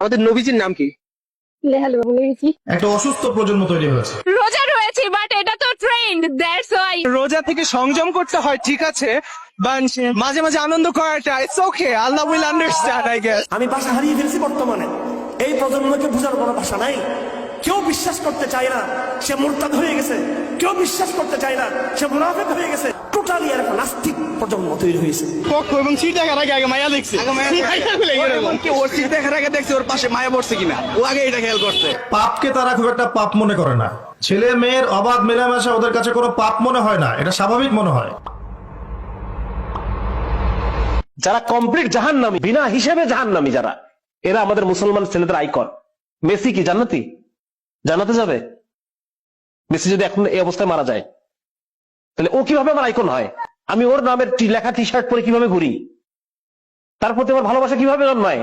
আমাদের নবীজির নাম কি? একটা অসুস্থ প্রজন্ম তৈরি হয়েছে। রোজা রয়েছে বাট এটা তো ট্রেন্ড, দ্যাটস ওয়াই। রোজা থেকে সংযম করতে হয়, ঠিক আছে, বাট মাঝে মাঝে আনন্দ করাটা it's okay, Allah will understand I guess. আমি ভাষা হারিয়ে ফেলছি বর্তমানে। এই প্রজন্মকে বোঝার কোনো ভাষা নাই। কেউ বিশ্বাস করতে চায় না সে মুরতাদ হয়ে গেছে, কেউ বিশ্বাস করতে চায় না সে মুনাফিক হয়ে গেছে। টোটালি আর একটা নাস্তিক প্রজন্ম তৈরি হয়েছে। পক্ষ এবং সিট দেখার আগে আগে মায়া দেখছি, এমনকি ওর সিট দেখার আগে দেখছি ওর পাশে মায়া পড়ছে কিনা, ও আগে এটা খেয়াল করছে। পাপকে তারা খুব একটা পাপ মনে করে না। ছেলে মেয়ের অবাধ মেলামেশা ওদের কাছে কোনো পাপ মনে হয় না, এটা স্বাভাবিক মনে হয়। যারা কমপ্লিট জাহান্নামী, বিনা হিসেবে জাহান্নামী যারা, এরা আমাদের মুসলমান ছেলেদের আইকন। মেসি কি জান্নাতি? জান্নাতে যাবে? মেসি যদি এখন এই অবস্থায় মারা যায় তাহলে ও কিভাবে আমার আইকন হয়? আমি ওর নামের লেখা টি শার্ট পরে কিভাবে ঘুরি? তার প্রতি আমার ভালোবাসা কিভাবে জন্মায়?